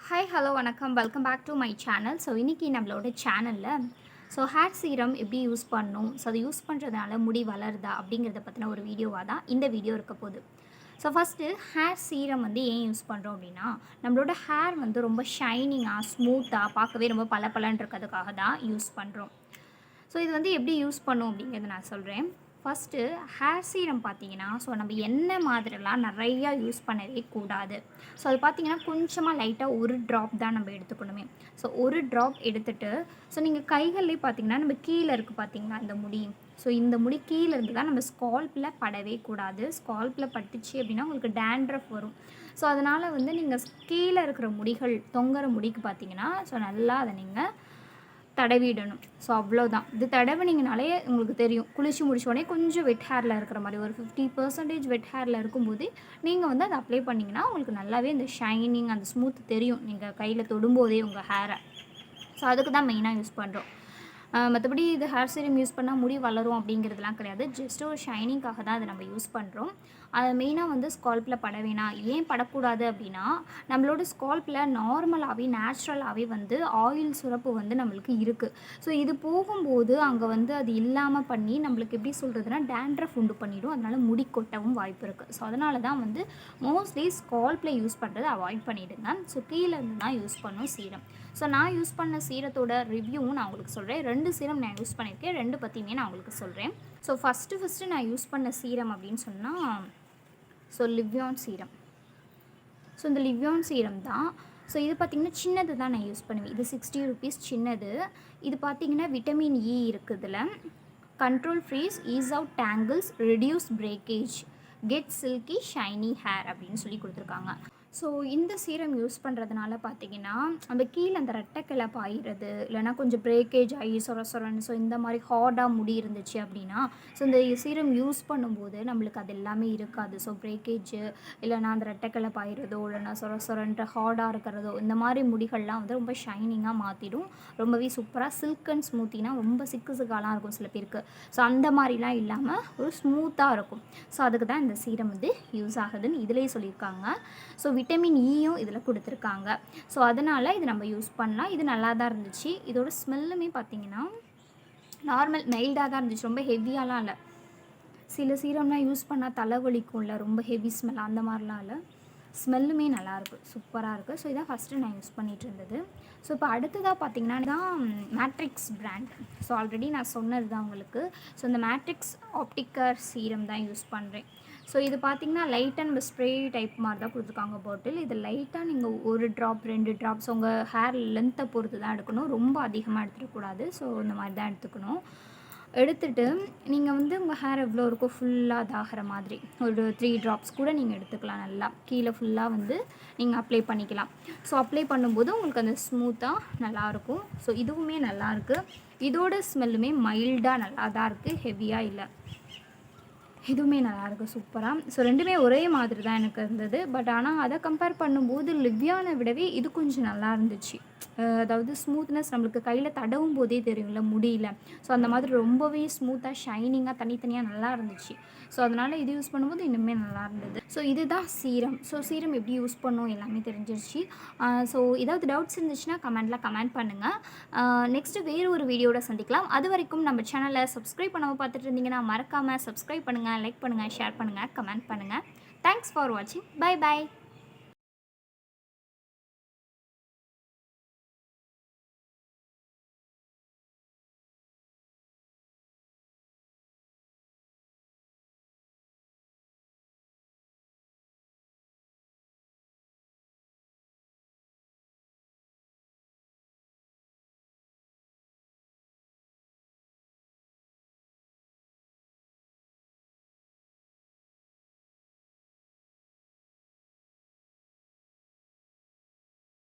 Hi hello வணக்கம் welcome back to my channel. So இன்றைக்கி நம்மளோட சேனலில் ஹேர் சீரம் எப்படி யூஸ் பண்ணணும், ஸோ அதை யூஸ் பண்ணுறதுனால முடி வளருதா அப்படிங்கிறத பற்றின ஒரு வீடியோவாக தான் இந்த வீடியோ இருக்க போகுது. ஸோ ஃபஸ்ட்டு ஹேர் சீரம் ஏன் யூஸ் பண்ணுறோம் அப்படின்னா, நம்மளோட ஹேர் ரொம்ப ஷைனிங்காக ஸ்மூத்தாக பார்க்கவே ரொம்ப பளபளன்னு இருக்கிறதுக்காக தான் யூஸ் பண்ணுறோம். ஸோ இது எப்படி யூஸ் பண்ணும் அப்படிங்கிறத நான் சொல்கிறேன். ஃபஸ்ட்டு ஹேர் சீரம் பார்த்தீங்கன்னா, நம்ம எண்ணெய் மாதிரிலாம் நிறையா யூஸ் பண்ணவே கூடாது. அது பார்த்தீங்கன்னா கொஞ்சமாக லைட்டாக ஒரு ட்ராப் தான் நம்ம எடுத்துக்கணுமே. ஒரு ட்ராப் எடுத்துகிட்டு நீங்கள் கைகள்லேயே பார்த்தீங்கன்னா நம்ம கீழே இருக்குது பார்த்தீங்களா இந்த முடி. இந்த முடி கீழே இருந்து தான் நம்ம ஸ்கால்ப்பில் படவே கூடாது. ஸ்கால்ப்பில் பட்டுச்சு அப்படின்னா உங்களுக்கு டேண்ட்ரஃப் வரும். அதனால் நீங்கள் கீழே இருக்கிற முடிகள் தொங்குற முடிக்கு பார்த்தீங்கன்னா நல்லா அதை நீங்கள் தடவிடணும். அவ்வளோதான். இது தடவினீங்கனாலே உங்களுக்கு தெரியும். குளிச்சு முடிச்சோடனே கொஞ்சம் வெட் ஹேரில் இருக்கிற மாதிரி ஒரு 50% வெட் ஹேரில் இருக்கும்போது நீங்கள் அதை அப்ளை பண்ணிங்கன்னா உங்களுக்கு நல்லாவே இந்த ஷைனிங் அந்த ஸ்மூத் தெரியும் நீங்கள் கையில் தொடும்போதே உங்கள் ஹேரை. அதுக்கு தான் மெயினாக யூஸ் பண்ணுறோம். மற்றபடி இது ஹேர் சீரம் யூஸ் பண்ணால் முடி வளரும் அப்படிங்கிறதுலாம் கிடையாது. ஜஸ்ட் ஒரு ஷைனிங்காக தான் அதை நம்ம யூஸ் பண்ணுறோம். அது மெயினாக ஸ்கால்ப்பில் பட வேணாம். ஏன் படக்கூடாது அப்படின்னா, நம்மளோட ஸ்கால்ப்பில் நார்மலாகவே நேச்சுரலாகவே ஆயில் சுரப்பு நம்மளுக்கு இருக்குது. இது போகும்போது அங்கே அது இல்லாமல் பண்ணி நம்மளுக்கு எப்படி சொல்கிறதுனா டேண்ட்ரஃப் உண்டு பண்ணிடும். அதனால் முடி கொட்டவும் வாய்ப்பு இருக்குது. அதனால தான் மோஸ்ட்லி ஸ்கால்ப்பில் யூஸ் பண்ணுறதை அவாய்ட் பண்ணிவிடுங்க. கீழே இருந்து தான் யூஸ் பண்ணும் சீரம். நான் யூஸ் பண்ண சீரத்தோட ரிவ்யூவும் நான் உங்களுக்கு சொல்கிறேன். 2 சீரம் நான் யூஸ் பண்ணியிருக்கேன். 2 பற்றியுமே நான் உங்களுக்கு சொல்கிறேன். ஃபஸ்ட்டு நான் யூஸ் பண்ண சீரம் அப்படின்னு சொன்னால் லிவ்யான் சீரம். இந்த லிவ்யான் சீரம் தான். இது பார்த்திங்கன்னா சின்னது தான் நான் யூஸ் பண்ணுவேன். இது 60 rupees சின்னது. இது பார்த்திங்கன்னா விட்டமின் இ இருக்குது இதில். Control frizz, ease out tangles, reduce breakage, get silky shiny hair அப்படின்னு சொல்லி கொடுத்துருக்காங்க. இந்த சீரம் யூஸ் பண்ணுறதுனால பார்த்தீங்கன்னா அந்த கீழே அந்த ரெட்டைக்கிளை பாயிறது இல்லைனா கொஞ்சம் பிரேக்கேஜ் ஆகி சொரன்னு இந்த மாதிரி ஹார்டாக முடி இருந்துச்சு அப்படின்னா இந்த சீரம் யூஸ் பண்ணும்போது நம்மளுக்கு அது எல்லாமே இருக்காது. பிரேக்கேஜு இல்லைனா அந்த ரெட்டைக்கிளை பாயிறதோ இல்லைனா சொரன்ற ஹார்டாக இருக்கிறதோ இந்த மாதிரி முடிகள்லாம் ரொம்ப ஷைனிங்காக மாற்றிடும். ரொம்பவே சூப்பராக சில்க் அண்ட் ஸ்மூத்தினா ரொம்ப சிக்காலாம் இருக்கும் சில பேருக்கு. அந்த மாதிரிலாம் இல்லாமல் ஒரு ஸ்மூத்தாக இருக்கும். அதுக்கு தான் இந்த சீரம் யூஸ் ஆகுதுன்னு இதிலே சொல்லியிருக்காங்க. விட்டமின் ஈயும் இதில் கொடுத்துருக்காங்க. அதனால் இது நம்ம யூஸ் பண்ணலாம். இது நல்லா தான் இருந்துச்சு. இதோட ஸ்மெல்லுமே பார்த்திங்கன்னா நார்மல் மைல்டாக தான் இருந்துச்சு. ரொம்ப ஹெவியாலாம் இல்லை. சில சீரம்லாம் யூஸ் பண்ணால் தலைவலிக்கும்ல, ரொம்ப ஹெவி ஸ்மெல் அந்த மாதிரிலாம் இல்லை. ஸ்மெல்லுமே நல்லாயிருக்கு, சூப்பராக இருக்குது. இதான் ஃபஸ்ட்டு நான் யூஸ் பண்ணிகிட்டு இருந்தது. இப்போ அடுத்ததாக பார்த்திங்கன்னா தான் மேட்ரிக்ஸ் பிராண்ட். ஆல்ரெடி நான் சொன்னது தான் உங்களுக்கு. இந்த மேட்ரிக்ஸ் ஆப்டிக்கர் சீரம் தான் யூஸ் பண்ணுறேன். இது பார்த்திங்கன்னா லைட்டாக நம்ம ஸ்ப்ரே டைப் மாதிரி தான் கொடுத்துருக்காங்க பாட்டில். இது லைட்டாக நீங்கள் 1 ட்ராப் 2 ட்ராப்ஸ் உங்கள் ஹேர் லென்த்தை பொறுத்து தான் எடுக்கணும். ரொம்ப அதிகமாக எடுத்துடக்கூடாது. இந்த மாதிரி தான் எடுத்துக்கணும். எடுத்துகிட்டு நீங்கள் உங்கள் ஹேர் எவ்வளோ இருக்கோ ஃபுல்லாக அதாகிற மாதிரி ஒரு 3 ட்ராப்ஸ் கூட நீங்கள் எடுத்துக்கலாம். நல்லா கீழே ஃபுல்லாக நீங்கள் அப்ளை பண்ணிக்கலாம். அப்ளை பண்ணும்போது உங்களுக்கு அந்த ஸ்மூத்தாக நல்லாயிருக்கும். இதுவுமே நல்லாயிருக்கு. இதோட ஸ்மெல்லுமே மைல்டாக நல்லா தான் இருக்குது, ஹெவியாக இல்லை. இதுவுமே நல்லாயிருக்கு, சூப்பராக. ரெண்டுமே ஒரே மாதிரி தான் எனக்கு இருந்தது. பட் ஆனால் அதை கம்பேர் பண்ணும்போது லிவ்யானை விடவே இது கொஞ்சம் நல்லா இருந்துச்சு. அதாவது ஸ்மூத்னஸ் நம்மளுக்கு கையில் தடவும் போதே தெரியும்ல முடியல. அந்த மாதிரி ரொம்பவே ஸ்மூத்தாக ஷைனிங்காக தனித்தனியாக நல்லா இருந்துச்சு. அதனால் இது யூஸ் பண்ணும்போது இன்னுமே நல்லா இருந்தது. இதுதான் சீரம். சீரம் எப்படி யூஸ் பண்ணணும் எல்லாமே தெரிஞ்சிருச்சு. ஏதாவது டவுட்ஸ் இருந்துச்சுன்னா கமெண்ட்டில் கமெண்ட் பண்ணுங்கள். நெக்ஸ்ட்டு வேறு ஒரு வீடியோட சந்திக்கலாம். அது வரைக்கும் நம்ம சேனலை சப்ஸ்கிரைப் பண்ணாமல் பார்த்துட்டு இருந்தீங்கன்னா மறக்காமல் சப்ஸ்கிரைப் பண்ணுங்கள், லைக் பண்ணுங்கள், ஷேர் பண்ணுங்கள், கமெண்ட் பண்ணுங்கள். தேங்க்ஸ் ஃபார் வாட்சிங். Bye by.